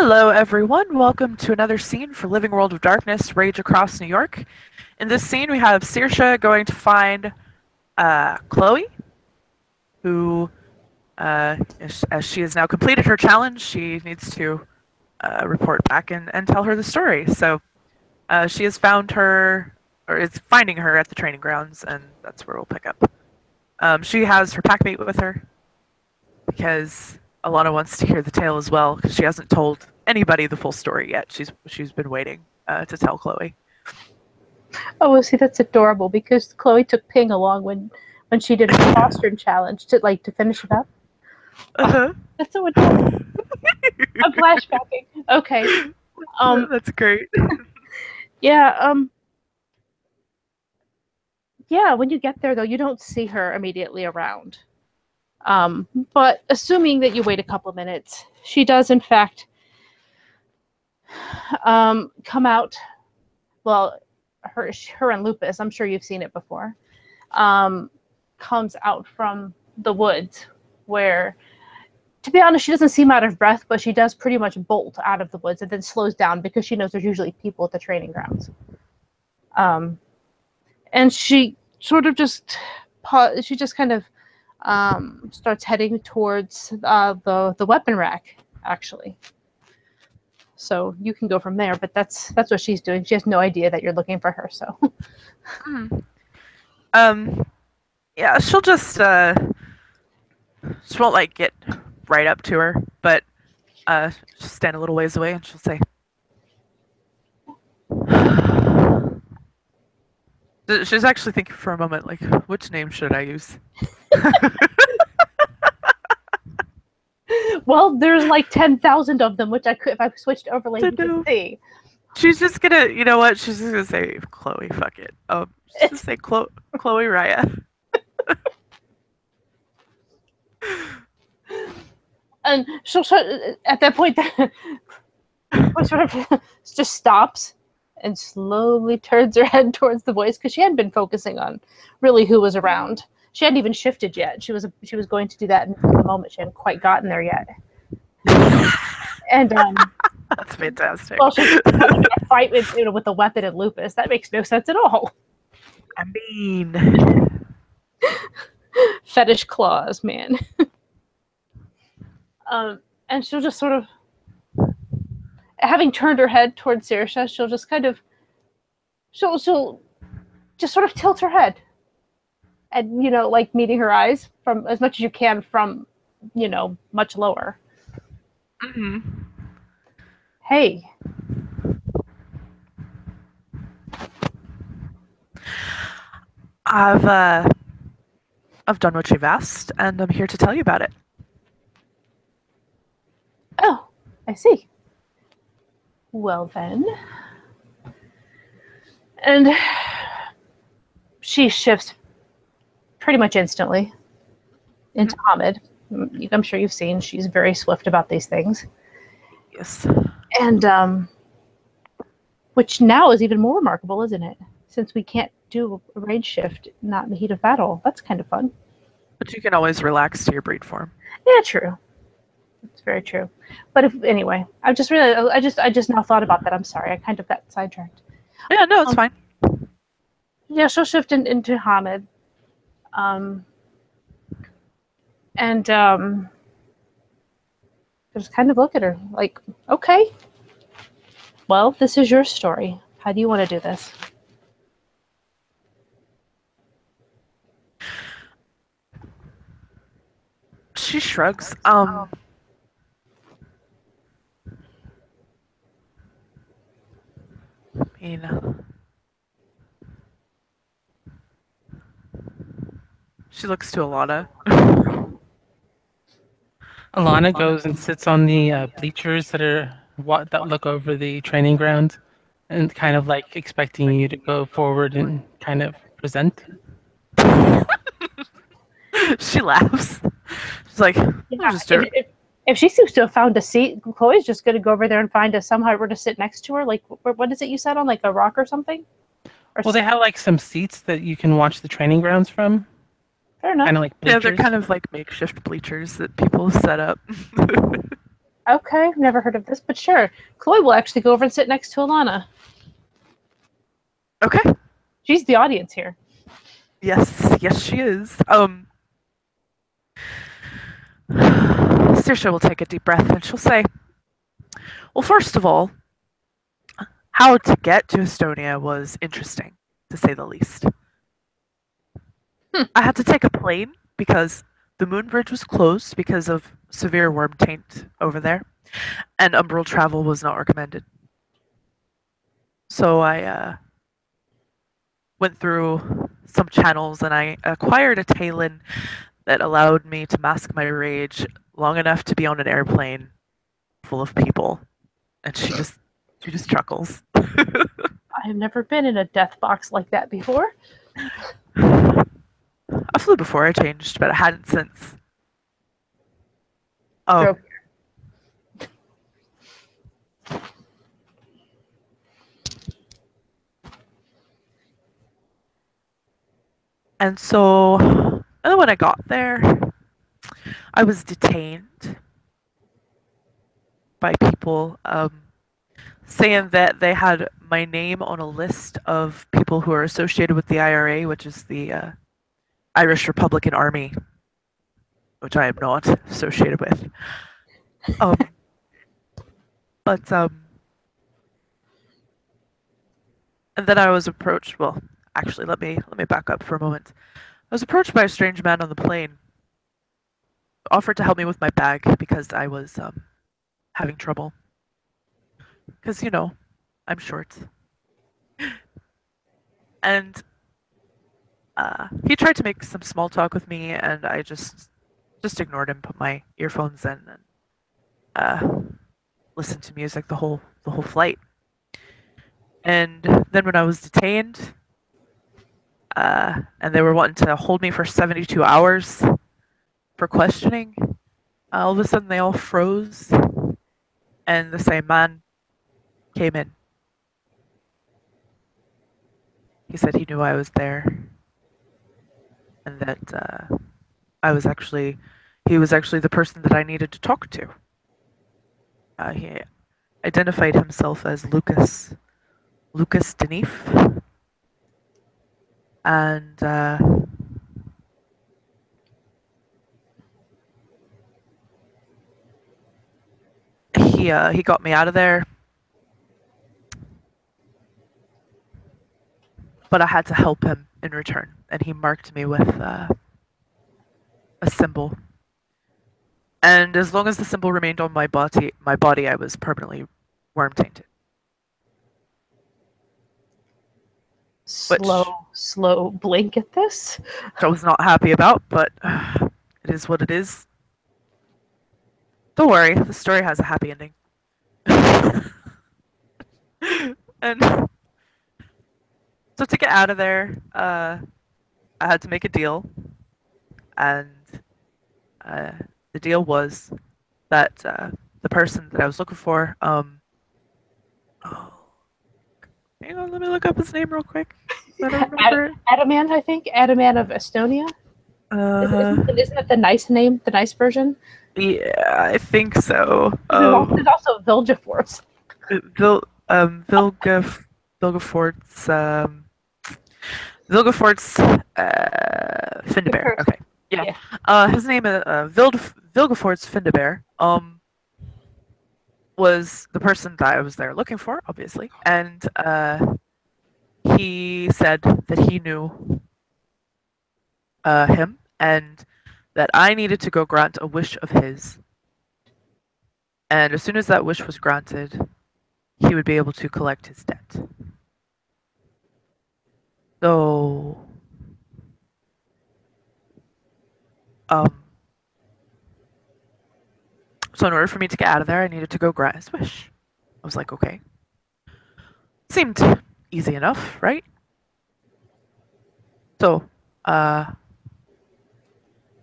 Hello, everyone. Welcome to another scene for Living World of Darkness, Rage Across New York. In this scene, we have Saoirse going to find Chloe, who, as she has now completed her challenge, she needs to report back and tell her the story. So she has found her, or is finding her at the training grounds, and that's where we'll pick up. She has her packmate with her because Alana wants to hear the tale as well, because she hasn't told anybody the full story yet. She's been waiting to tell Chloe. Oh, well, see, that's adorable because Chloe took Ping along when she did her fostering challenge to finish it up. Uh-huh. That's so adorable. I'm flashbacking. Okay. That's great. Yeah. Yeah. When you get there, though, you don't see her immediately around. But assuming that you wait a couple of minutes, she does, in fact, come out. Well, her and Lupus, I'm sure you've seen it before, comes out from the woods where, to be honest, she doesn't seem out of breath, but she does pretty much bolt out of the woods and then slows down because she knows there's usually people at the training grounds. And she sort of just kind of starts heading towards the weapon rack, actually. So you can go from there, but that's what she's doing. She has no idea that you're looking for her. So, yeah, she'll just she won't get right up to her, but she'll stand a little ways away and she'll say, she's actually thinking for a moment, which name should I use? Well, there's 10,000 of them, which I could, if I switched overlay, you could see. She's just gonna, you know what? She's just gonna say Chloe. Fuck it. She's just say Chloe Raya. And she'll at that point, sort of just stops and slowly turns her head towards the voice because she hadn't been focusing on really who was around. She hadn't even shifted yet. She was going to do that in the moment. She hadn't quite gotten there yet. And that's fantastic. Well, she's having a fight with a weapon and Lupus. That makes no sense at all. I mean, fetish claws, man. And she'll just sort of, having turned her head towards Saoirse, she'll just kind of, she'll just sort of tilt her head. And, meeting her eyes from as much as you can from, much lower. Mm-hmm. Hey. I've done what you've asked, and I'm here to tell you about it. Oh, I see. Well then. And she shifts pretty much instantly into Hamid. I'm sure you've seen she's very swift about these things. Yes. And which now is even more remarkable, isn't it? Since we can't do a range shift not in the heat of battle. That's kind of fun. But you can always relax to your breed form. Yeah, true. It's very true. But anyway, I just now thought about that. I'm sorry. I kind of got sidetracked. Yeah, no, it's fine. Yeah, she'll shift into Hamid. And just kind of look at her like, okay, well, this is your story. How do you want to do this? She shrugs. She looks to Alana. Alana goes and sits on the bleachers that look over the training ground, and kind of expecting you to go forward and kind of present. She laughs. She's like, if she seems to have found a seat, Chloe's just going to go over there and find somewhere to sit next to her. What is it you said on, a rock or something? Well, they have some seats that you can watch the training grounds from. Fair enough. Kind of bleachers. Yeah, they're kind of makeshift bleachers that people set up. Okay, never heard of this, but sure. Chloe will actually go over and sit next to Alana. Okay. She's the audience here. Yes, she is. Saoirse will take a deep breath and she'll say, "Well, first of all, how to get to Estonia was interesting, to say the least. I had to take a plane because the moon bridge was closed because of severe worm taint over there, and umbral travel was not recommended. So I went through some channels and I acquired a Talon that allowed me to mask my rage long enough to be on an airplane full of people." And she just chuckles. I have never been in a death box like that before. I flew before I changed, but I hadn't since. Drove. And so, and then when I got there, I was detained by people saying that they had my name on a list of people who are associated with the IRA, which is the Irish Republican Army, which I am not associated with. Um, but and then I was approached. Well, actually, let me back up for a moment. I was approached by a strange man on the plane, offered to help me with my bag because I was having trouble. Because I'm short, and he tried to make some small talk with me, and I just ignored him, put my earphones in, and listened to music the whole flight. And then when I was detained, and they were wanting to hold me for 72 hours for questioning, all of a sudden they all froze, and the same man came in. He said he knew I was there, and that he was actually the person that I needed to talk to. He identified himself as Lucas Denif, and he got me out of there, but I had to help him in return, and he marked me with a symbol. And as long as the symbol remained on my body, I was permanently worm tainted. Slow blink at this. Which I was not happy about, but it is what it is. Don't worry, the story has a happy ending. And so to get out of there, I had to make a deal, and the deal was that the person that I was looking for, oh, hang on, let me look up his name real quick. I don't remember. Adamant, I think. Adamant of Estonia. Isn't it the nice name, the nice version? Yeah, I think so. There's also Vilgefortz. Vilgefortz, Findebear. Okay, yeah. His name is Vilgefortz Findebear. Was the person that I was there looking for, obviously, and he said that he knew him and that I needed to go grant a wish of his. And as soon as that wish was granted, he would be able to collect his debt. So, so in order for me to get out of there, I needed to go grant his wish. I was like, okay. Seemed easy enough, right? So,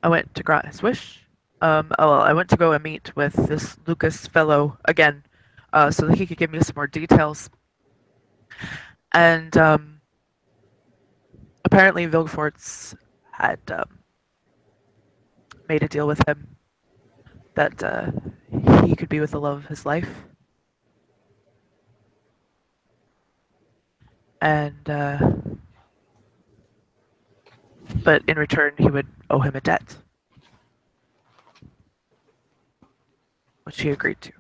I went to grant his wish. I went to go and meet with this Lucas fellow again, so that he could give me some more details. And apparently, Vilgefortz had made a deal with him that he could be with the love of his life. And but in return he would owe him a debt, which he agreed to.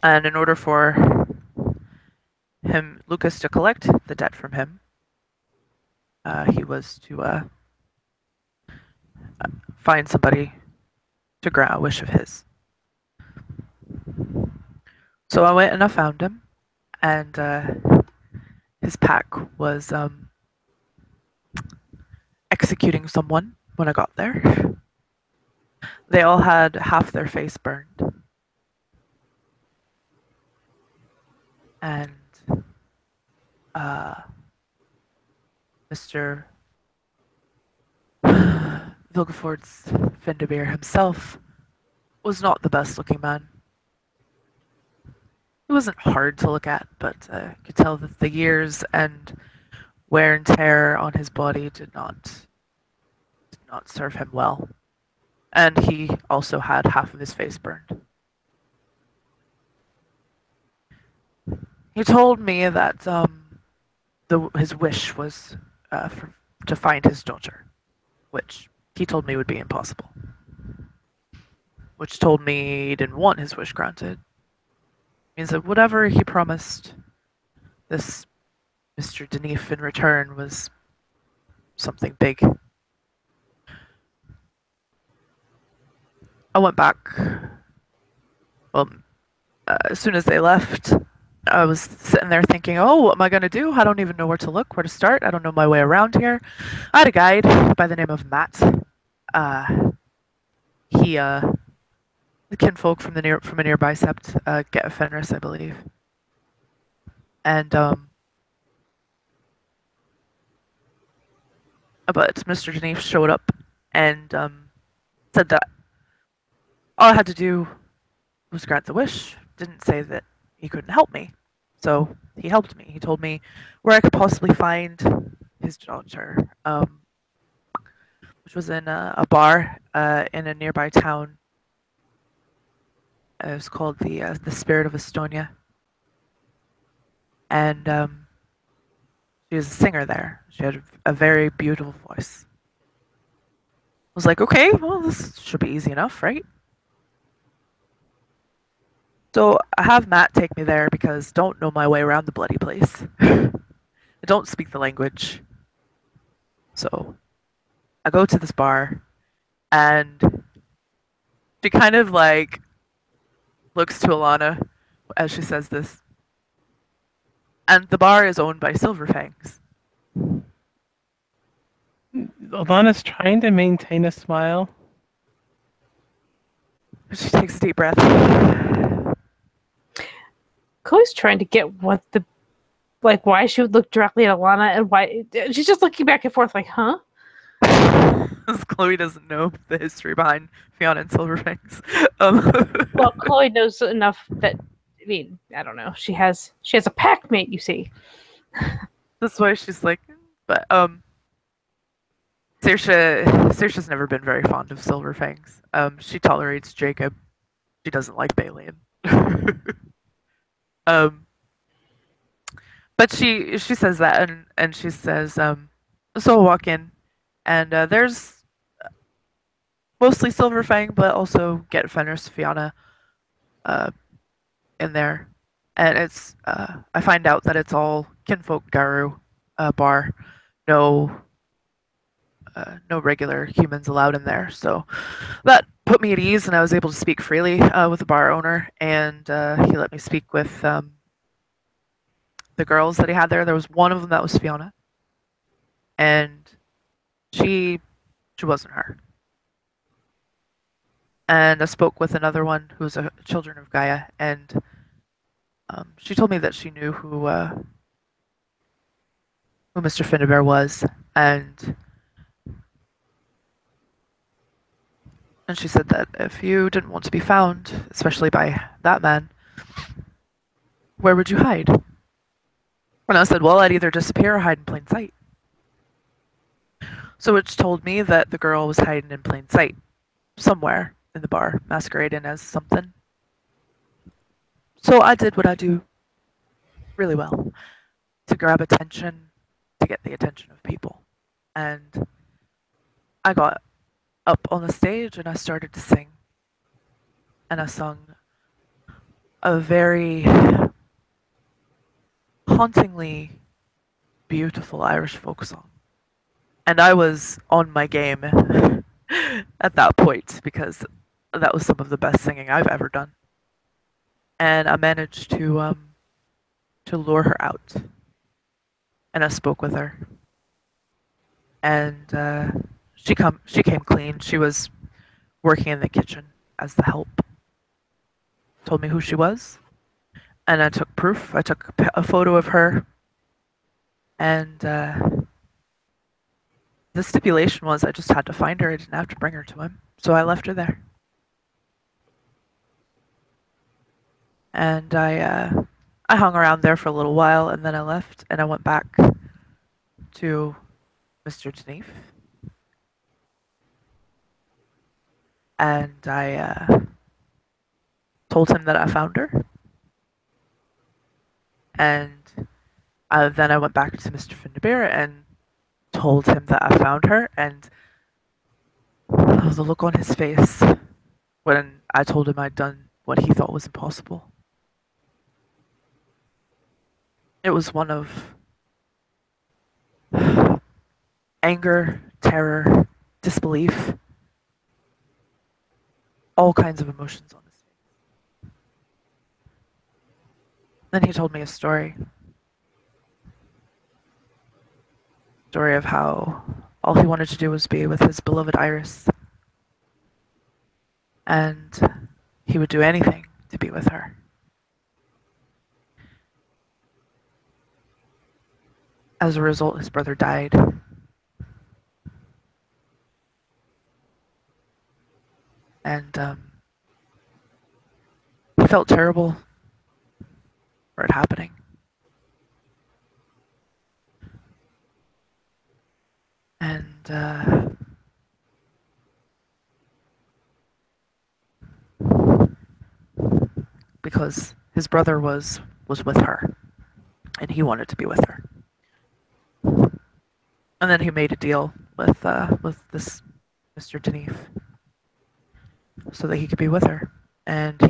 And in order for Lucas, to collect the debt from him, he was to find somebody to grant a wish of his. So I went and I found him, and his pack was executing someone when I got there. They all had half their face burned. And Mr. Vilgefortz Findebeer himself was not the best looking man. He wasn't hard to look at, but I could tell that the years and wear and tear on his body did not serve him well. And he also had half of his face burned. He told me that his wish was to find his daughter, which he told me would be impossible. Which told me he didn't want his wish granted. Means that whatever he promised this Mr. Denif in return was something big. I went back. Well, as soon as they left, I was sitting there thinking, oh, what am I going to do? I don't even know where to look, where to start. I don't know my way around here. I had a guide by the name of Matt. He, the kinfolk from a nearby sept, get Fenris, I believe. And, but Mr. Denif showed up and said that all I had to do was grant the wish. Didn't say that he couldn't help me. So he helped me. He told me where I could possibly find his daughter, which was in a bar in a nearby town. It was called the Spirit of Estonia. And she was a singer there. She had a very beautiful voice. I was like, okay, well, this should be easy enough, right? So I have Matt take me there because don't know my way around the bloody place. I don't speak the language. So I go to this bar and she kind of like looks to Alana as she says this. And the bar is owned by Silverfangs. Alana's trying to maintain a smile. She takes a deep breath. Chloe's trying to get what the, like, why she would look directly at Alana and why she's just looking back and forth, like, huh? Chloe doesn't know the history behind Fiona and Silverfangs. Well, Chloe knows enough that, I mean, I don't know. She has a pack mate, you see. That's why she's like, but Saoirse's never been very fond of Silverfangs. She tolerates Jacob. She doesn't like Balian. But she says that, and she says, so I'll walk in, and there's mostly Silverfang, but also get Fenris, Fiona, in there, and it's I find out that it's all Kinfolk Garu bar, no regular humans allowed in there. So that put me at ease, and I was able to speak freely with the bar owner, and he let me speak with the girls that he had there. There was one of them that was Fiona, and she wasn't her. And I spoke with another one who was a Children of Gaia, and she told me that she knew who Mr. Finnebear was, and she said that if you didn't want to be found, especially by that man, where would you hide? And I said, well, I'd either disappear or hide in plain sight. So which told me that the girl was hiding in plain sight somewhere in the bar, masquerading as something. So I did what I do really well, to grab attention, to get the attention of people. And I got up on the stage and I started to sing. And I sung a very hauntingly beautiful Irish folk song. And I was on my game at that point because that was some of the best singing I've ever done. And I managed to lure her out. And I spoke with her. And she came clean. She was working in the kitchen as the help. Told me who she was, and I took proof. I took a photo of her, and the stipulation was I just had to find her. I didn't have to bring her to him, so I left her there. And I hung around there for a little while, and then I left, and I went back to Mr. Denif, and I told him that I found her, and then I went back to Mr. Finderbeer and told him that I found her, and the look on his face when I told him I'd done what he thought was impossible. It was one of anger, terror, disbelief, all kinds of emotions on his face. Then he told me a story. Story of how all he wanted to do was be with his beloved Iris. And he would do anything to be with her. As a result, his brother died. And he felt terrible for it happening. And because his brother was with her, and he wanted to be with her. And then he made a deal with this Mr. Denif so that he could be with her. And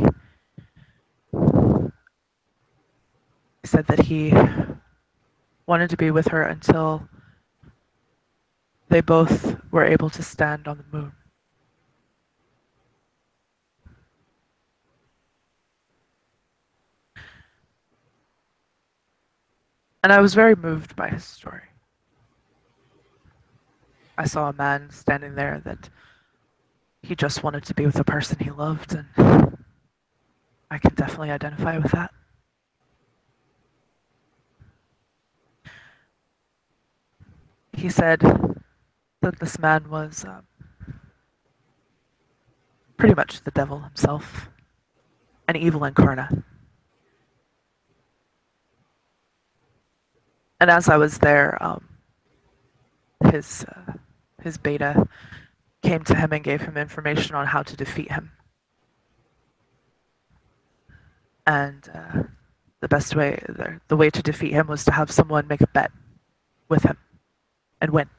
he said that he wanted to be with her until they both were able to stand on the moon. And I was very moved by his story. I saw a man standing there that he just wanted to be with the person he loved, and I can definitely identify with that. He said that this man was pretty much the devil himself, an evil incarnate. And as I was there, his beta came to him and gave him information on how to defeat him. And the way to defeat him was to have someone make a bet with him and win.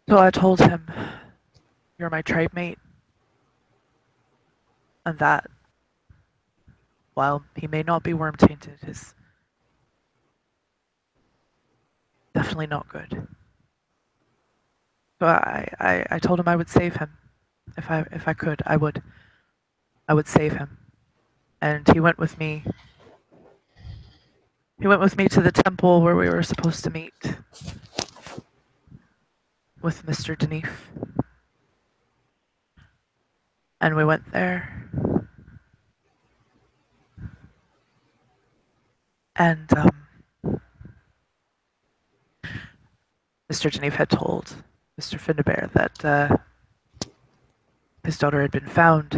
So I told him, "You're my tribe mate," and that, while he may not be worm tainted, is definitely not good. So I told him I would save him. If I could, I would save him. And he went with me. He went with me to the temple where we were supposed to meet with Mr. Denif. And we went there. And Mr. Denif had told Mr. Finderbear that his daughter had been found,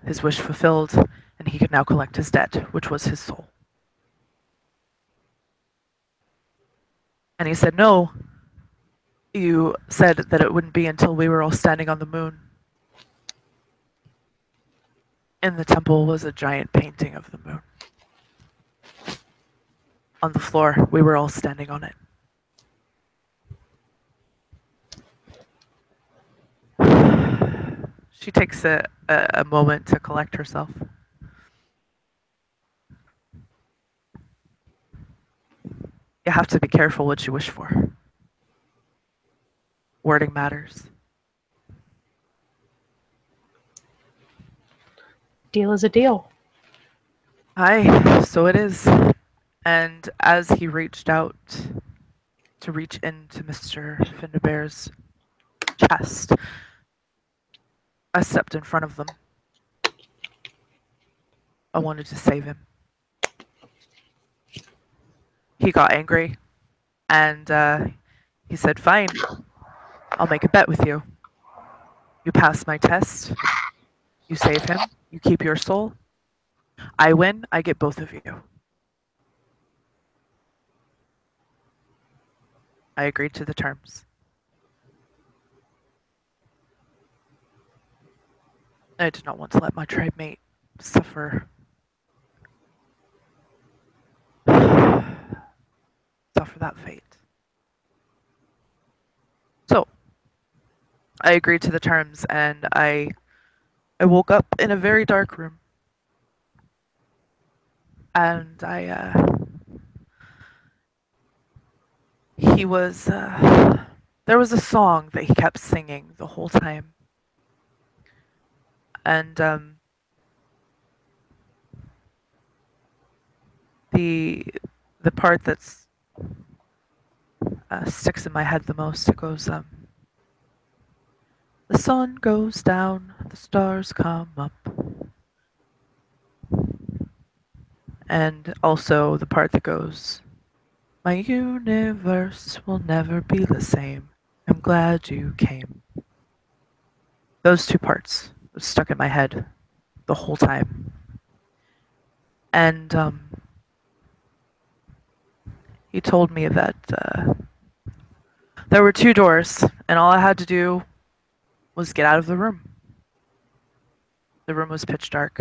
his wish fulfilled, and he could now collect his debt, which was his soul. And he said, "No, you said that it wouldn't be until we were all standing on the moon." In the temple was a giant painting of the moon. On the floor, we were all standing on it. She takes a moment to collect herself. You have to be careful what you wish for. Wording matters. Deal is a deal. Aye, so it is. And as he reached out to reach into Mr. Finnebear's chest, I stepped in front of them. I wanted to save him. He got angry, and he said, "Fine, I'll make a bet with you. You pass my test, you save him, you keep your soul. I win, I get both of you." I agreed to the terms. I did not want to let my tribe mate suffer that fate. So I agreed to the terms, and I woke up in a very dark room, and he was there was a song that he kept singing the whole time, and the the part that's sticks in my head the most, it goes, "The sun goes down, the stars come up," and also the part that goes, "My universe will never be the same. I'm glad you came." Those two parts stuck in my head the whole time. And he told me that there were two doors, and all I had to do was get out of the room. The room was pitch dark.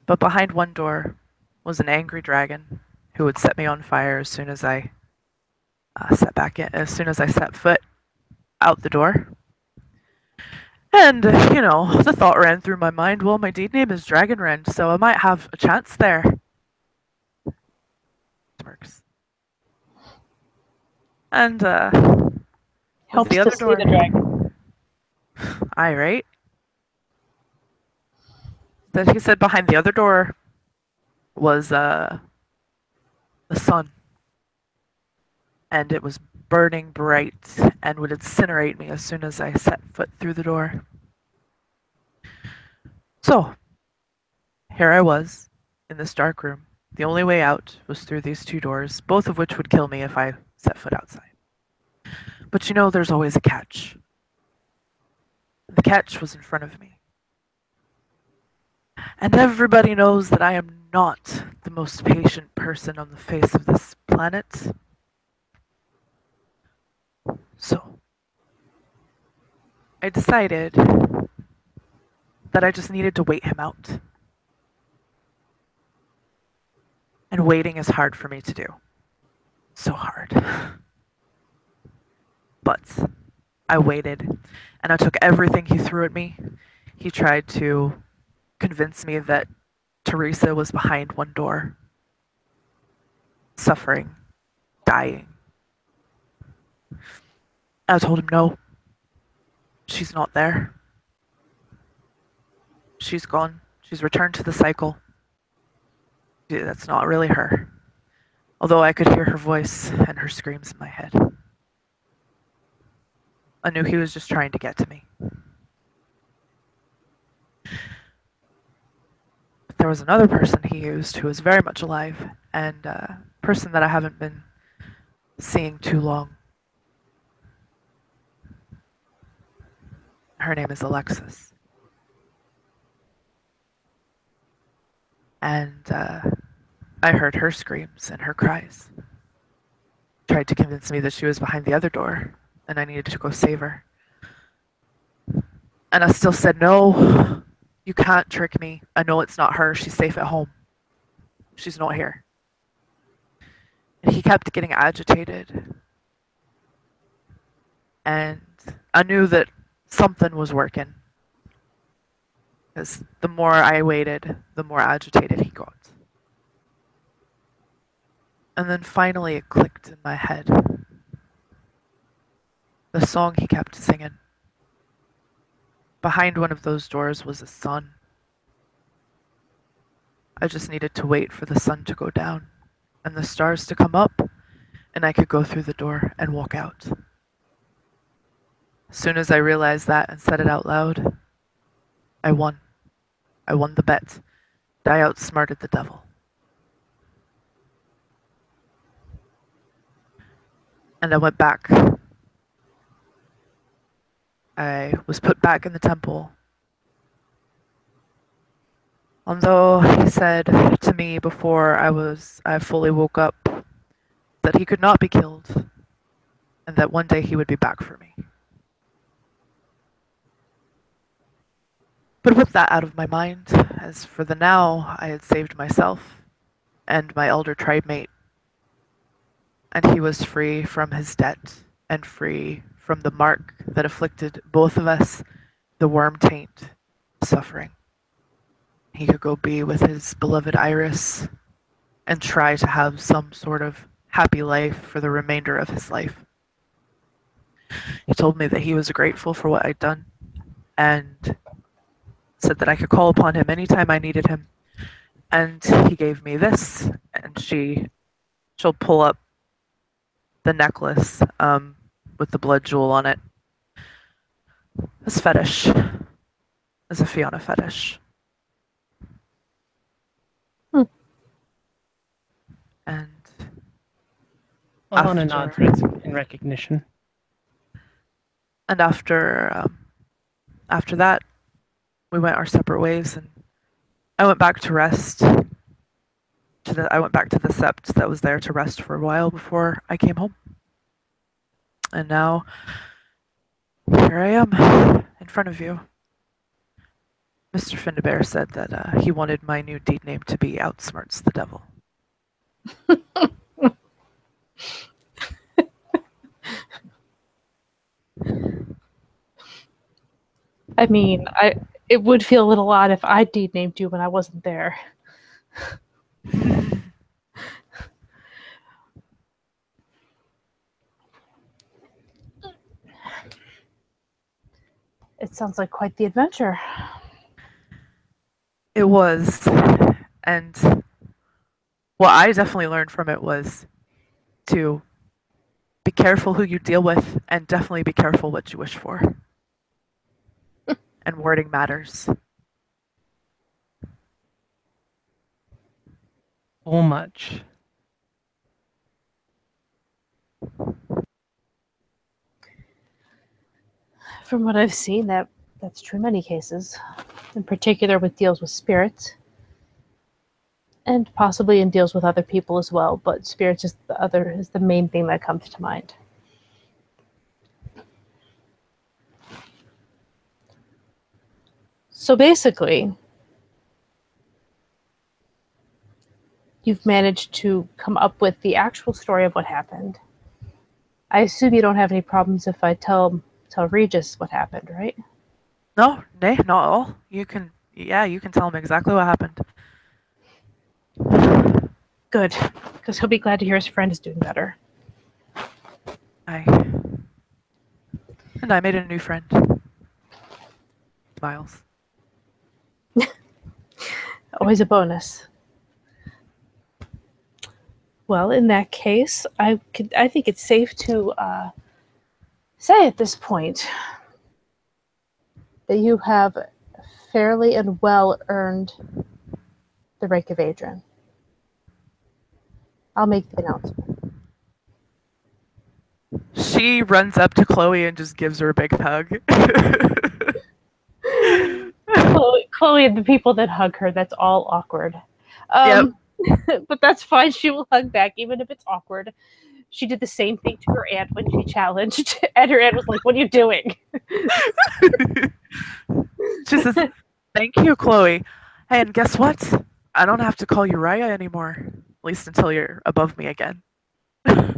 But behind one door was an angry dragon who would set me on fire as soon as I as soon as I set foot out the door. And, the thought ran through my mind, well, my deed name is Dragonrend, so I might have a chance there. Works. And, Helps the to other see door. the dragon. Aye, right? Then he said behind the other door was, the sun. And it was burning bright and would incinerate me as soon as I set foot through the door. So, here I was, in this dark room. The only way out was through these two doors, both of which would kill me if I set foot outside. But there's always a catch. The catch was in front of me. And everybody knows that I am not the most patient person on the face of this planet. So, I decided that I just needed to wait him out. And waiting is hard for me to do. So hard. But I waited, and I took everything he threw at me. He tried to convince me that Teresa was behind one door, suffering, dying. I told him no, she's not there. She's gone. She's returned to the cycle. That's not really her. Although I could hear her voice and her screams in my head. I knew he was just trying to get to me. But there was another person he used who was very much alive, and a person that I haven't been seeing too long. Her name is Alexis. And I heard her screams and her cries. tried to convince me that she was behind the other door and I needed to go save her. And I still said, no, you can't trick me. I know it's not her. She's safe at home. She's not here. And he kept getting agitated. And I knew that something was working. Because the more I waited, the more agitated he got. And then finally it clicked in my head. The song he kept singing. Behind one of those doors was a sun. I just needed to wait for the sun to go down and the stars to come up, and I could go through the door and walk out. As soon as I realized that and said it out loud, I won. I won the bet. I outsmarted the devil. And I went back. I was put back in the temple. Although he said to me before I fully woke up that he could not be killed and that one day he would be back for me. But with that out of my mind, as for the now, I had saved myself and my elder tribe mate, and he was free from his debt and free from the mark that afflicted both of us, the worm taint, suffering. He could go be with his beloved Iris and try to have some sort of happy life for the remainder of his life. He told me that he was grateful for what I'd done and said that I could call upon him anytime I needed him. And he gave me this, and she'll pull up the necklace with the blood jewel on it. This fetish is a Fiona fetish. And Alana nods in recognition. And after that, we went our separate ways, and I went back to rest. I went back to the sept that was there to rest for a while before I came home. And now, here I am, in front of you. Mr. Finnebear said that he wanted my new deed name to be Outsmarts the Devil. I mean, it would feel a little odd if I deed named you when I wasn't there. It sounds like quite the adventure. It was. And what I definitely learned from it was to be careful who you deal with and definitely be careful what you wish for. And wording matters. So much. From what I've seen, that's true in many cases, in particular with deals with spirits, and possibly in deals with other people as well. But spirits is the main thing that comes to mind. So basically, you've managed to come up with the actual story of what happened. I assume you don't have any problems if I tell Regis what happened, right? No, nay, not at all. You can tell him exactly what happened. Good, because he'll be glad to hear his friend is doing better. I made a new friend. Miles. Always a bonus. Well, in that case, I think it's safe to say at this point that you have fairly and well earned the Rake of Adren. I'll make the announcement. She runs up to Chloe and just gives her a big hug. Chloe and the people that hug her, that's all awkward. Yep. But that's fine. She will hug back, even if it's awkward. she did the same thing to her aunt when she challenged, and her aunt was like, "What are you doing?" She says, "Thank you, Chloe. Hey, and guess what? I don't have to call you Raya anymore. At least until you're above me again." Because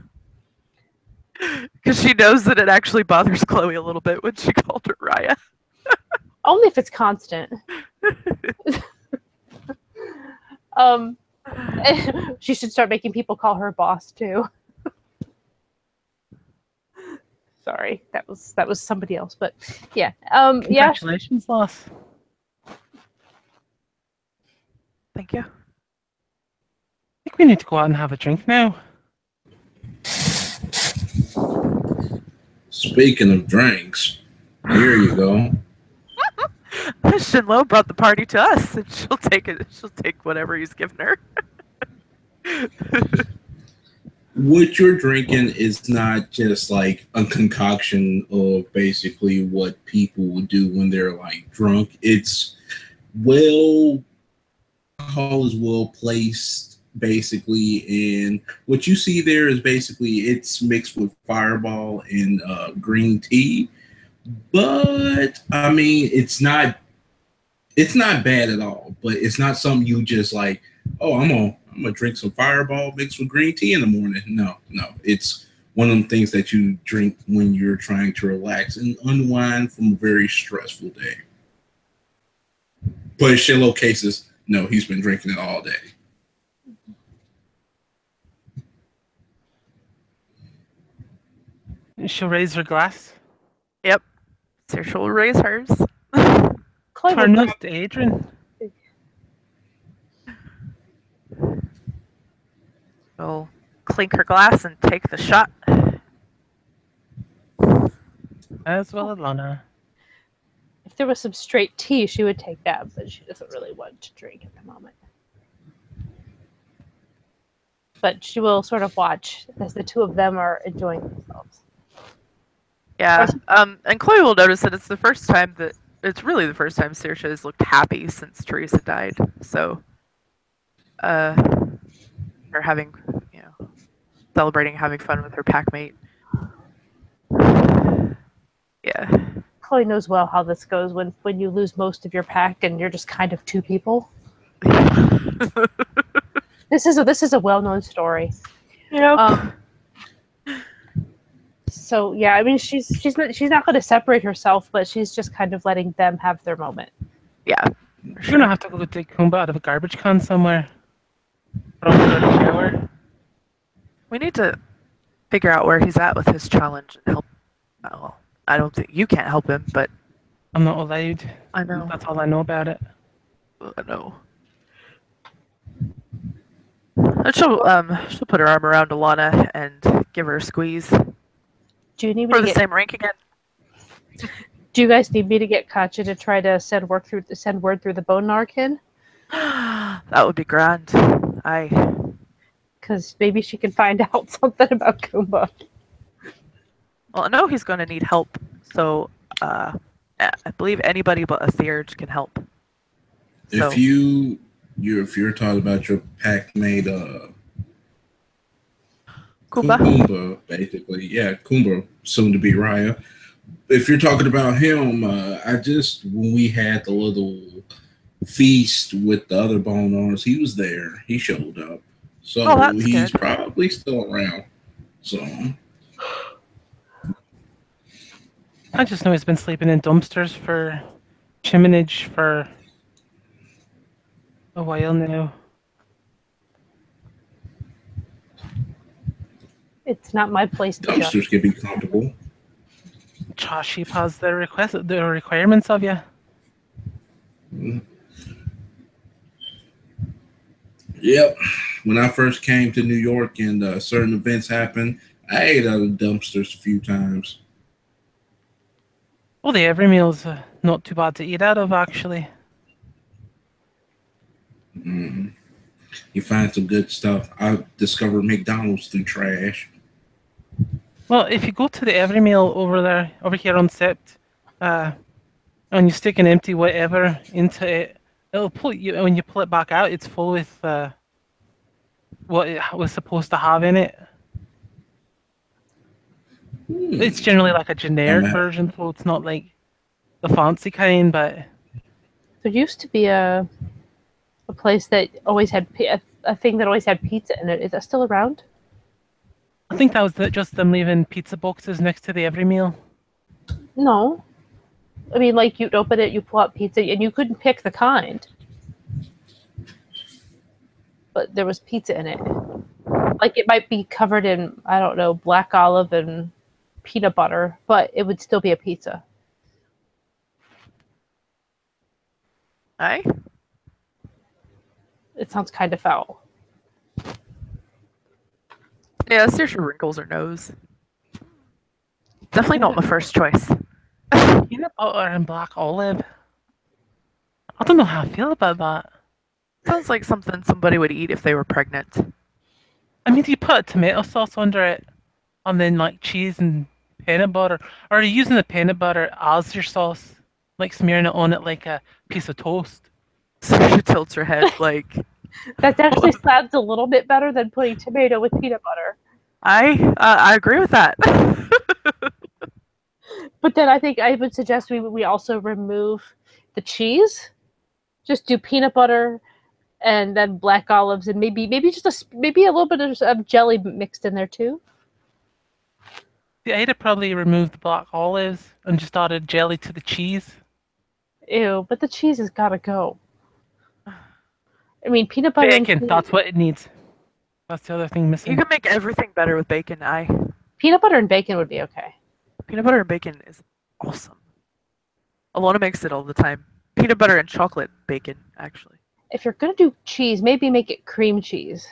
she knows that it actually bothers Chloe a little bit when she called her Raya. Only if it's constant. She should start making people call her boss too. Sorry, that was somebody else, but yeah. Yeah. Congratulations, boss. Thank you. I think we need to go out and have a drink now. Speaking of drinks, here you go. Shinlo brought the party to us, and she'll take it. She'll take whatever he's given her. What you're drinking is not just like a concoction of basically what people would do when they're like drunk. It's well, alcohol is well placed basically, and what you see there is basically it's mixed with Fireball and green tea. But I mean, it's not bad at all. But it's not something you just like. Oh, I'm gonna drink some Fireball mixed with green tea in the morning. No, it's one of them things that you drink when you're trying to relax and unwind from a very stressful day. But in Shiloh cases, no, he's been drinking it all day. She'll raise her glass. Yep. So she'll raise hers. Chloe Our will nose to Adren. She'll clink her glass and take the shot. As well as Lana. If there was some straight tea, she would take that, but she doesn't really want to drink at the moment. But she will sort of watch as the two of them are enjoying themselves. Yeah. And Chloe will notice that it's really the first time Saoirse has looked happy since Teresa died. So, or having, celebrating, having fun with her packmate. Yeah. Chloe knows well how this goes when you lose most of your pack and you're just kind of two people. This is a well-known story. Yep. So yeah, I mean she's not going to separate herself, but she's just kind of letting them have their moment. Yeah. You're gonna have to go take Kumba out of a garbage can somewhere. Or on the shower. We need to figure out where he's at with his challenge and help. Well, I don't think you can't help him, but I'm not allowed. I know. That's all I know about it. I know. And she'll put her arm around Alana and give her a squeeze. Do you need me For to the same rank again. Do you guys need me to get Katya to try to send word through the bone narkin? That would be grand. Because maybe she can find out something about Kumba. Well, I know he's going to need help, so I believe anybody but a Theurge can help. So, If you're talking about your packmate, Kumba. Kumba, basically, yeah, Kumba, soon to be Raya. If you're talking about him, when we had the little feast with the other bone owners, he was there. He showed up, so he's good. probably still around. So. I just know he's been sleeping in dumpsters for chiminage for a while now. It's not my place to Dumpsters judge. can be comfortable. Josh has the requirements of you. Yep. When I first came to New York and certain events happened, I ate out of dumpsters a few times. Well, the every meal's not too bad to eat out of, actually. Mm. You find some good stuff. I discovered McDonald's through trash. Well, if you go to the every meal over here on Sept, and you stick an empty whatever into it, it'll pull you. When you pull it back out, it's full with what it was supposed to have in it. It's generally like a generic I'm version, so it's not like the fancy kind, but There used to be a place that always had a thing that always had pizza in it. Is that still around? I think that was just them leaving pizza boxes next to the every meal. No. I mean, like you'd open it, you pull out pizza, and you couldn't pick the kind, but there was pizza in it. Like it might be covered in, I don't know, black olive and peanut butter, but it would still be a pizza. Aye. It sounds kind of foul. Yeah, Saoirse wrinkles her nose. Definitely not my first choice. Peanut butter and black olive. I don't know how I feel about that. Sounds like something somebody would eat if they were pregnant. I mean, do you put tomato sauce under it, and then like cheese and peanut butter, or are you using the peanut butter as your sauce, like smearing it on it like a piece of toast? Saoirse tilts her head like, That actually sounds a little bit better than putting tomato with peanut butter. I agree with that. But then I think I would suggest we also remove the cheese. Just do peanut butter and then black olives and maybe just maybe a little bit of jelly mixed in there too. Yeah, I'd have probably removed the black olives and just added jelly to the cheese. Ew, but the cheese has got to go. I mean, peanut butter and Bacon, cheese. that's what it needs. That's the other thing You missing. can make everything better with bacon. Peanut butter and bacon would be okay. Peanut butter and bacon is awesome. Alana makes it all the time. Peanut butter and chocolate bacon, actually. If you're gonna do cheese, maybe make it cream cheese.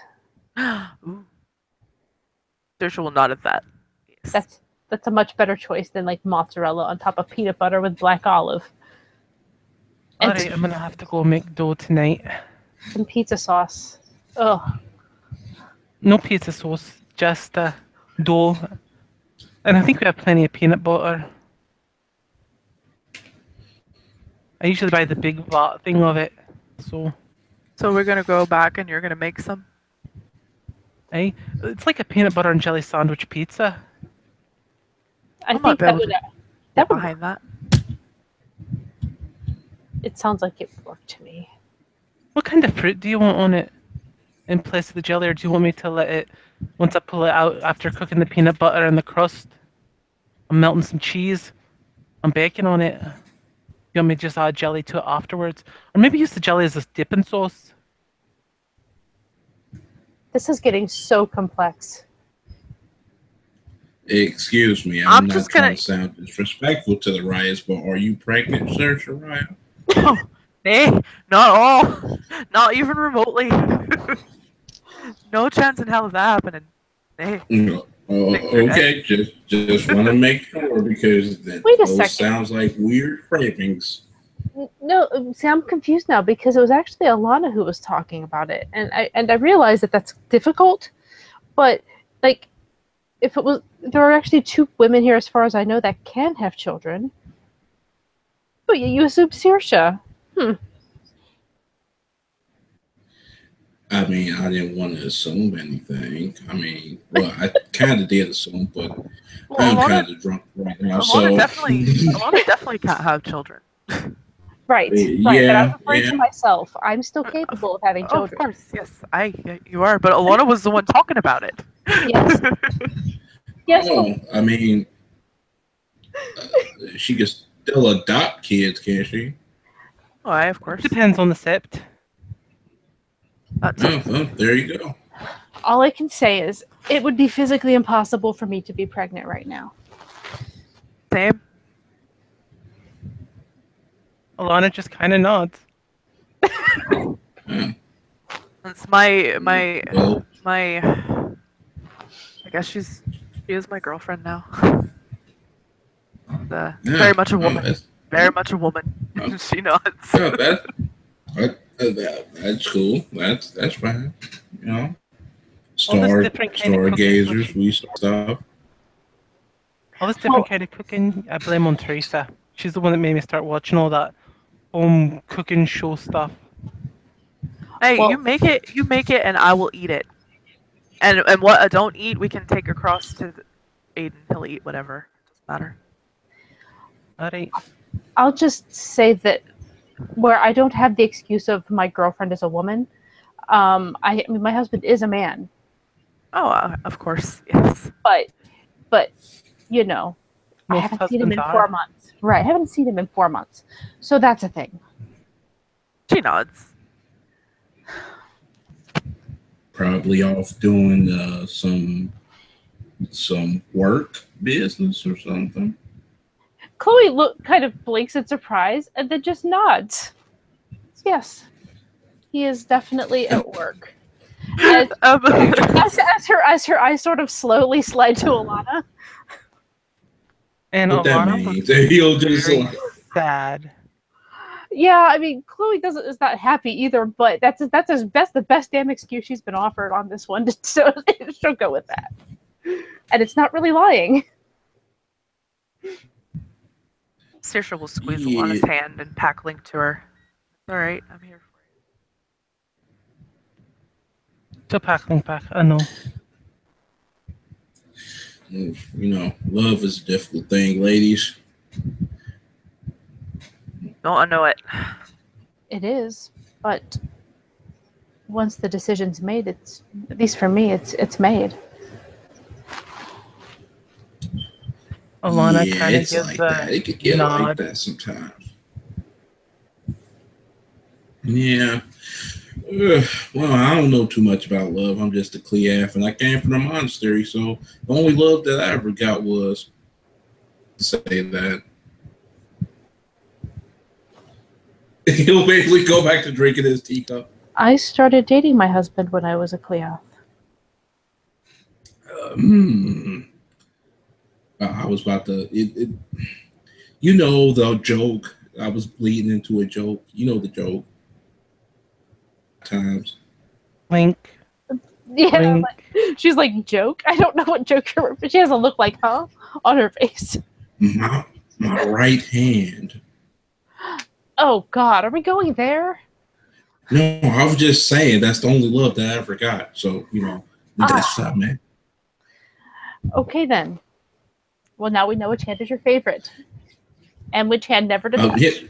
Ooh. Saoirse will nod at that. Yes. That's a much better choice than like mozzarella on top of peanut butter with black olive. And Alright, I'm gonna have to go make dough tonight. some pizza sauce. Ugh. No pizza sauce, just dough. And I think we have plenty of peanut butter. I usually buy the big vat thing of it. So, So we're gonna go back and you're gonna make some? it's like a peanut butter and jelly sandwich pizza. I might think be that able would to that would Behind that. it sounds like it would work to me. What kind of fruit do you want on it in place of the jelly, or do you want me to let it, once I pull it out after cooking the peanut butter and the crust, I'm melting some cheese and bacon on it? You want me to just add jelly to it afterwards? Or maybe use the jelly as a dipping sauce? This is getting so complex. Excuse me, I'm I'm just not trying gonna- to sound disrespectful to the Ryas, but are you pregnant, Sir Shariah? Nay, not at all. Not even remotely. No chance in hell of that happening. Nay. No. Oh, okay, just want to make sure because Wait a those second. sounds like weird cravings. No, see, I'm confused now because it was actually Alana who was talking about it, and I realized that that's difficult, but like, if it was, there are actually two women here, as far as I know, that can have children. But you assume Saoirse. I mean, I didn't want to assume anything. I mean, well, I kind of did assume, but I'm Alana, kind of drunk right now, Alana so definitely can't have children. Right, right. But Yeah, I'm referring yeah. to myself. I'm still capable of having Oh, of children. course, yes, you are. But Alana was the one talking about it. Yes. Yes. Oh, I mean, she can still adopt kids, can't she? Oh, of course. Depends on the sept. That's Oh, well, there you go. All I can say is it would be physically impossible for me to be pregnant right now. same. Alana just kind of nods. Yeah. It's my Well, I guess she is my girlfriend now. yeah. Very much a woman. That's, Very much a woman. Oh. She nods. that's cool. That's fine. You know, All this different kind of cooking, stargazers, we stuff. All this different kind of cooking, I blame on Teresa. She's the one that made me start watching all that home cooking show stuff. Hey, Well- you make it, and I will eat it. And what I don't eat, we can take across to Aiden. He'll eat whatever. Doesn't matter. All right. I'll just say that where I don't have the excuse of my girlfriend is a woman, I mean, my husband is a man, Oh, of course, yes. but you know, I Most haven't seen him husbands in are. 4 months. Right, I haven't seen him in 4 months, so that's a thing. She nods. Probably off doing some work business or something. Chloe kind of blinks in surprise and then just nods. Yes, he is definitely at work. As, as her eyes sort of slowly slide to Alana. And What that Alana means? looks He'll just very like, sad. Yeah, I mean, Chloe is not happy either, but that's the best damn excuse she's been offered on this one, so she'll go with that. And it's not really lying. Saoirse will squeeze yeah. Alana's hand and pack Link to her. All right, I'm here for So packling back. I know. You know, love is a difficult thing, ladies. you. Don't I know it? It is, but once the decision's made, it's, at least for me, it's made. Alana Yeah, kind of it's gives like a that. It could get like nod. that sometimes. Yeah. Ugh. Well, I don't know too much about love. I'm just a Cleaf, and I came from the monastery, so the only love that I ever got was to say that. He'll basically go back to drinking his teacup. I started dating my husband when I was a Cleo. I was about to. You know the joke. I was bleeding into a joke. You know the joke. Times. Link. Yeah, Link. she's like, joke? I don't know what joke you're, but she has a look like, huh? On her face. My right hand. Oh, God, are we going there? No, I was just saying that's the only love that I ever got. So, you know, that's what I meant. Okay, then. Well, now we know which hand is your favorite. And which hand never to touch.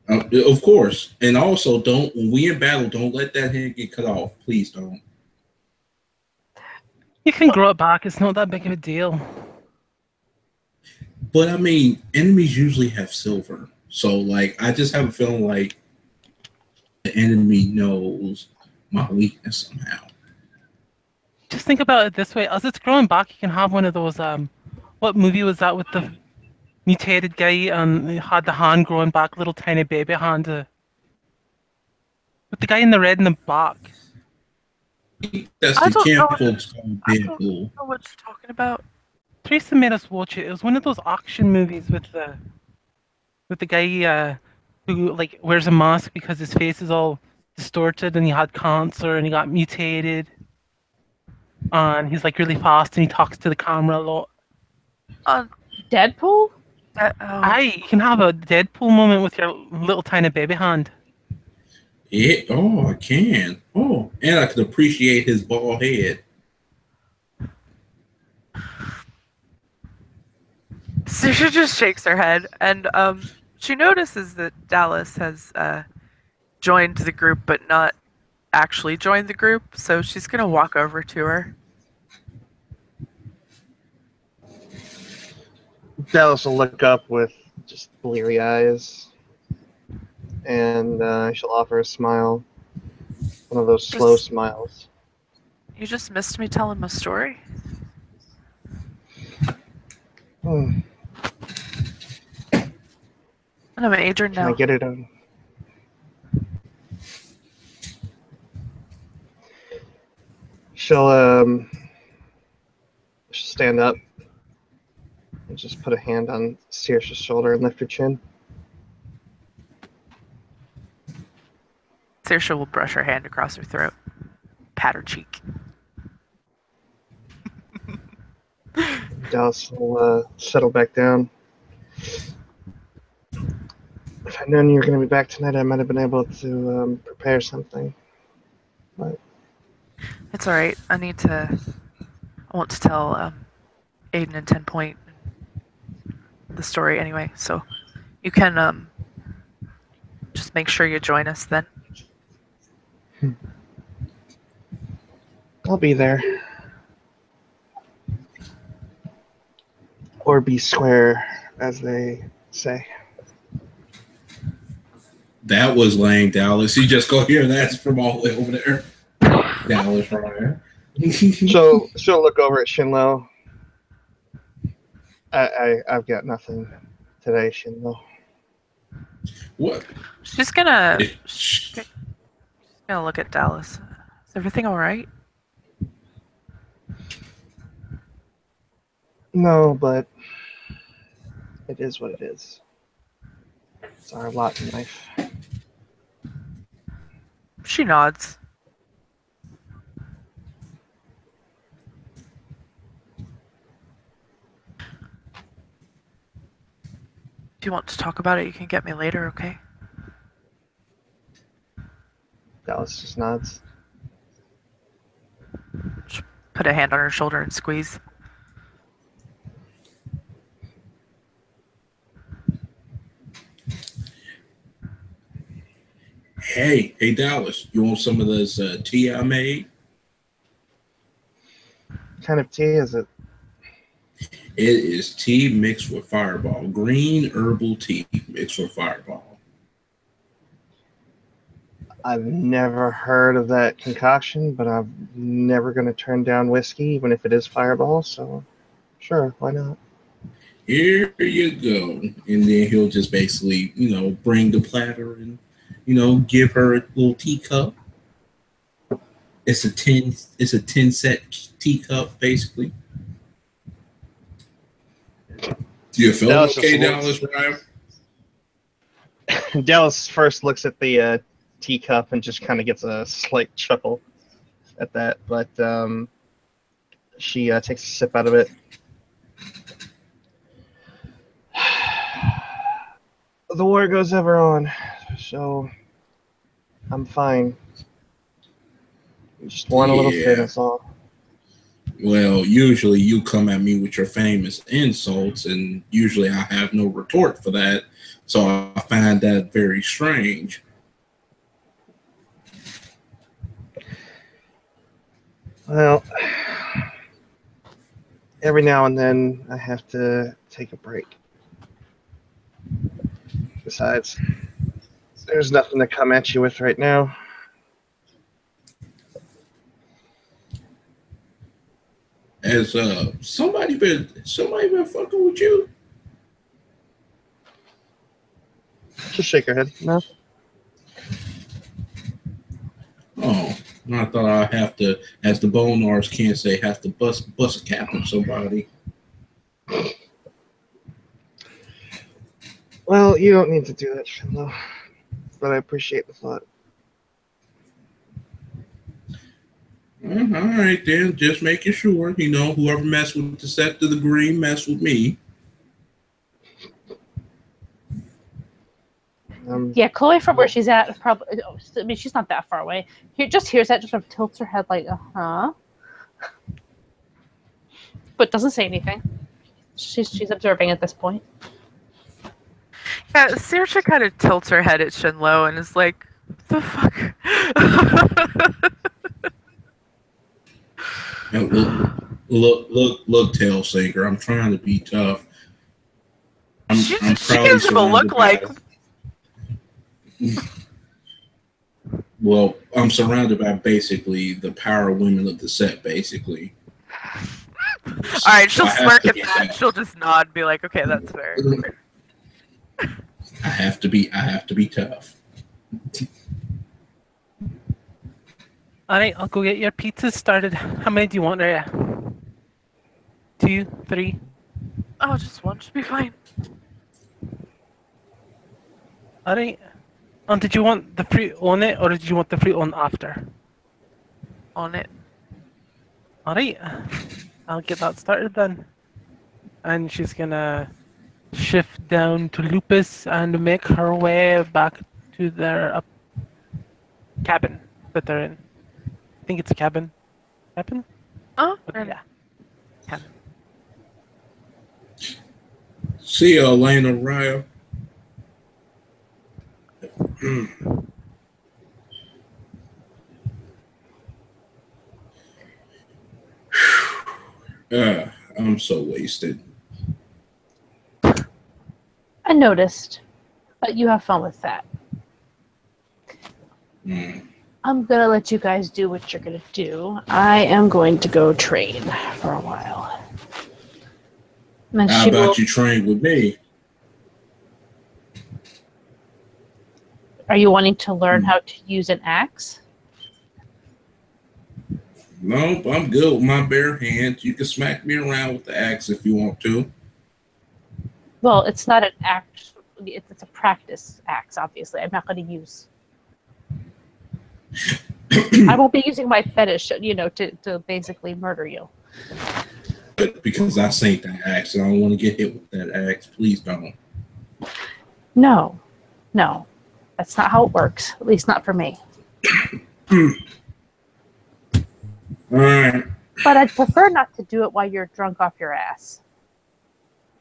Of course. And also, when we in battle, don't let that hand get cut off. Please don't. You can grow it back. It's not that big of a deal. But, I mean, enemies usually have silver. So, like, I just have a feeling like the enemy knows my weakness somehow. Just think about it this way: as it's growing back, you can have one of those. What movie was that with the mutated guy and he had the hand growing back, little tiny baby hand? With the guy in the red and the black. That's I the don't know. camp folks called I don't Deadpool. know what you're talking about. Teresa made us watch it. It was one of those action movies with the guy who like wears a mask because his face is all distorted and he had cancer and he got mutated. And he's like really fast and he talks to the camera a lot. Deadpool? Aye, you can have a Deadpool moment with your little tiny baby hand. Yeah. Oh, I can. Oh, and I can appreciate his bald head. So she just shakes her head, and she notices that Dallas has joined the group, but not actually joined the group. So she's gonna walk over to her. Dallas will look up with just bleary eyes, and she'll offer a smile. One of those slow smiles. You just missed me telling my story. Hmm. And I'm Adren Can now. I get it on? She'll stand up and just put a hand on Saoirse's shoulder and lift her chin. Saoirse will brush her hand across her throat, pat her cheek. Dallas will settle back down. If I'd known you were going to be back tonight, I might have been able to prepare something. But It's all right. I want to tell Aiden and 10 Point the story anyway, so you can just make sure you join us then. I'll be there. Or be square, as they say. That was lame, Dallas. You just go hear that's from all the way over there. Dallas, right? She'll look over at Shinlo. I've got nothing today, Shinlo. What? She's gonna look at Dallas. Is everything all right? No, but it is what it is. It's our lot in life. She nods. If you want to talk about it, you can get me later, okay? Dallas just nods. Just put a hand on her shoulder and squeeze. Hey, Dallas, you want some of this tea I made? What kind of tea is it? It is tea mixed with Fireball. Green herbal tea mixed with Fireball. I've never heard of that concoction, but I'm never going to turn down whiskey, even if it is Fireball. So, sure, why not? Here you go. And then he'll just basically, bring the platter and, give her a little teacup. It's a 10 set teacup, basically. Do you feel Dallas okay, just Dallas, Ryan? Dallas first looks at the teacup and just kind of gets a slight chuckle at that, but she takes a sip out of it. The war goes ever on, so I'm fine. Just want a little Yeah. thing, that's all. Well, usually you come at me with your famous insults, and usually I have no retort for that. So I find that very strange. Well, every now and then I have to take a break. Besides, there's nothing to come at you with right now. Has somebody been fucking with you? Just shake her head. No. Oh, I thought I'd have to, as the Bonars can't say, have to bust a cap on somebody. Well, you don't need to do that, Shinlo. But I appreciate the thought. All right, then. Just making sure, whoever messed with the set to the green messed with me. Yeah, Chloe from where she's at probably. I mean, she's not that far away. Just hears that, just sort of tilts her head like, but doesn't say anything. She's observing at this point. Yeah, Saoirse kind of tilts her head at Shinlo and is like, "The fuck." Look, tail sinker. I'm trying to be tough. She gives him a look like. Well, I'm surrounded by basically the power women of the set, basically. All right, she'll I have smirk to at be that. tough. She'll just nod and be like, "Okay, that's fair." I have to be tough. Alright, I'll go get your pizzas started. How many do you want, Rhea? 2, 3? Oh, just one should be fine. Alright. And did you want the fruit on it, or did you want the fruit on after? On it. Alright. I'll get that started then. And she's gonna shift down to Lupus and make her way back to their cabin that they're in. I think it's a cabin. Cabin? Oh, But yeah. Cabin. See you, Elena Raya. I'm so wasted. I noticed, but you have fun with that. I'm gonna let you guys do what you're gonna do. I am going to go train for a while. And How about you train with me? Are you wanting to learn how to use an axe? Nope, I'm good with my bare hands. You can smack me around with the axe if you want to. Well, it's not an axe. It's a practice axe, obviously. I'm not going to use... I won't be using my fetish, to basically murder you. Because I seen that axe and I don't want to get hit with that axe. Please don't. No. That's not how it works. At least not for me. All right. But I'd prefer not to do it while you're drunk off your ass.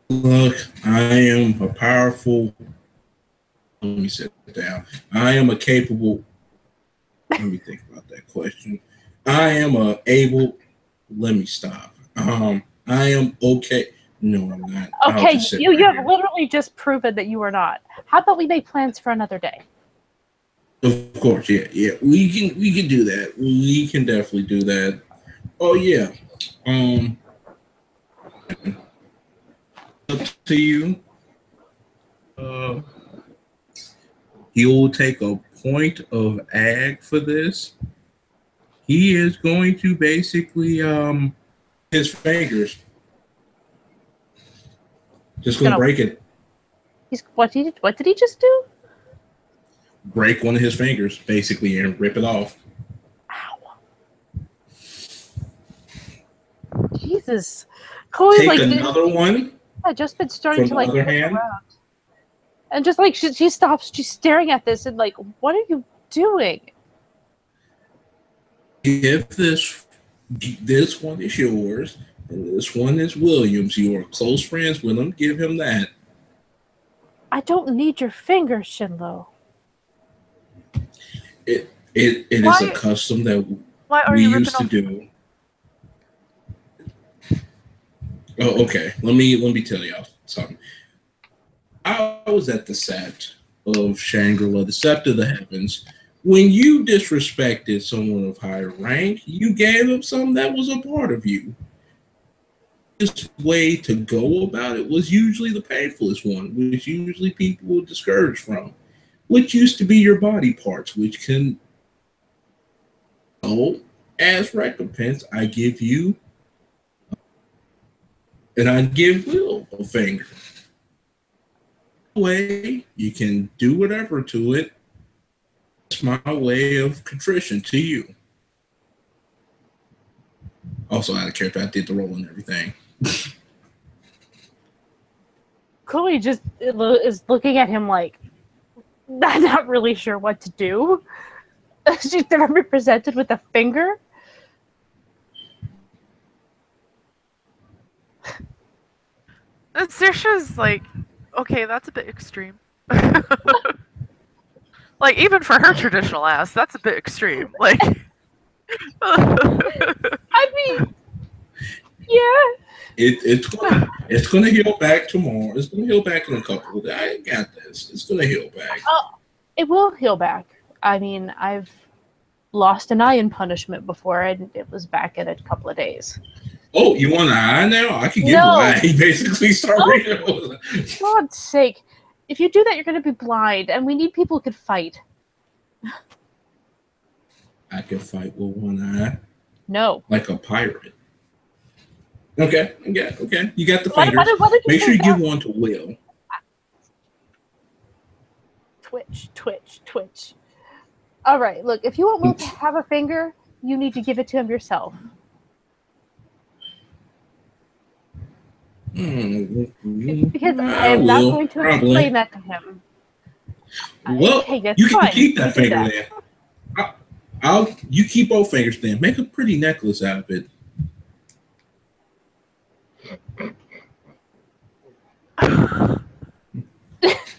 Look, I am a powerful... Let me sit down. I am a capable... Let me think about that question. I am a able... Let me stop. I am okay. No, I'm not. Okay, you have literally just proven that you are not. How about we make plans for another day? Of course, yeah. We can do that. We can definitely do that. Oh yeah. Up to you. He will take a point of ag for this. He is going to basically his fingers. Just gonna break it. What did he just do? Break one of his fingers, basically, and rip it off. Ow. Jesus. Chloe, take another one. I just been starting to look around. And just she stops, she's staring at this and what are you doing? If this one is yours and this one is William's, you are close friends with him, give him that. I don't need your fingers, Shinlo. It is a custom that we used to do. Oh, okay. Let me tell y'all something. I was at the set of Shangri-La, the Sept of the Heavens. When you disrespected someone of higher rank, you gave them something that was a part of you. This way to go about it was usually the painfulest one, which usually people were discouraged from, which used to be your body parts, which can, as recompense, I give you, and I give Will a finger. Way you can do whatever to it. It's my way of contrition to you. Also, out of character, I did the roll and everything. Chloe just is looking at him not really sure what to do. She's never been presented with a finger. And Saoirse's okay, that's a bit extreme. Even for her traditional ass, that's a bit extreme. I mean, yeah. It's gonna heal back tomorrow. It's gonna heal back in a couple of days. I got this. It's gonna heal back. It will heal back. I mean, I've lost an eye in punishment before, and it was back in a couple of days. Oh, you want an eye now? I can give you an eye. Basically, start reading. For God's sake. If you do that, you're going to be blind, and we need people who can fight. I can fight with one eye. No. Like a pirate. Okay. You got the fingers. Make sure you give one to Will. Twitch. All right, look, if you want Will to have a finger, you need to give it to him yourself. Because I'm not going to explain that to him. Well, you can keep that finger then. You keep both fingers then. Make a pretty necklace out of it.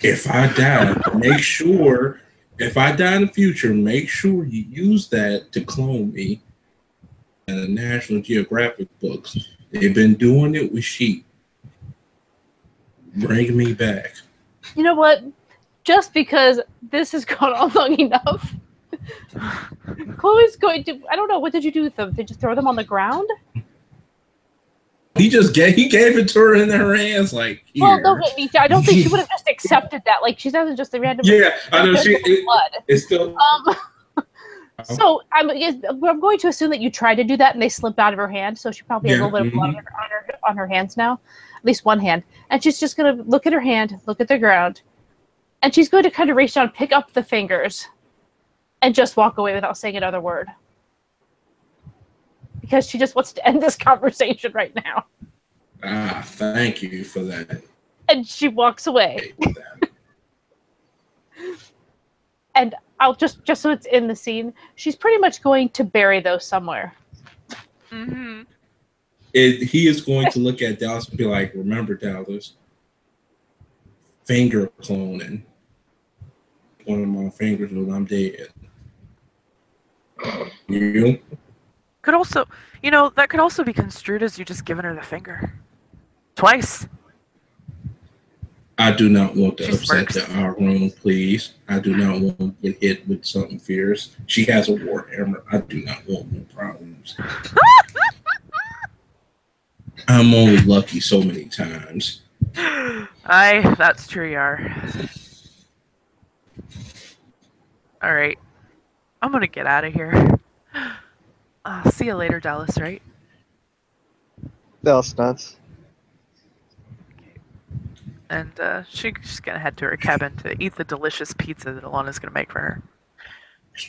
If I die, make sure. If I die in the future, make sure you use that to clone me. In the National Geographic books, they've been doing it with sheep. Bring me back. You know what? Just because this has gone on long enough, Chloe's going to. I don't know. What did you do with them? Did you throw them on the ground? He gave it to her in her hands, like here. Well, no, I don't think she would have just accepted that. Like she doesn't just random. Yeah, I know blood. It's still. So I'm going to assume that you tried to do that and they slip out of her hand. So she probably has a little bit of blood on her hands now, at least one hand. And she's just going to look at her hand, look at the ground, and she's going to kind of reach down, pick up the fingers, and just walk away without saying another word. Because she just wants to end this conversation right now. Thank you for that. And she walks away. And I'll just so it's in the scene, she's pretty much going to bury those somewhere. Mm-hmm. He is going to look at Dallas and be like, remember, Dallas, finger cloning. One of my fingers when I'm dead. You? Could also, that could also be construed as you just giving her the finger. Twice. I do not want to She upset smirks. our room, please. I do not want to get hit with something fierce. She has a warhammer. I do not want no problems. I'm only lucky so many times. Aye, that's true, you are. Alright. I'm gonna get out of here. See you later, Dallas, right? Dallas nuts. And she's gonna head to her cabin to eat the delicious pizza that Alana's gonna make for her.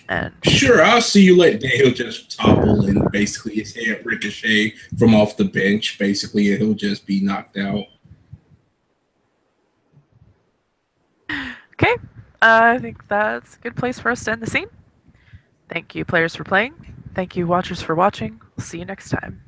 And Sure, I'll see you later. He'll just topple and basically his head ricochet from off the bench, basically, and he'll just be knocked out. okay, I think that's a good place for us to end the scene. Thank you, players, for playing. Thank you, watchers, for watching. We'll see you next time.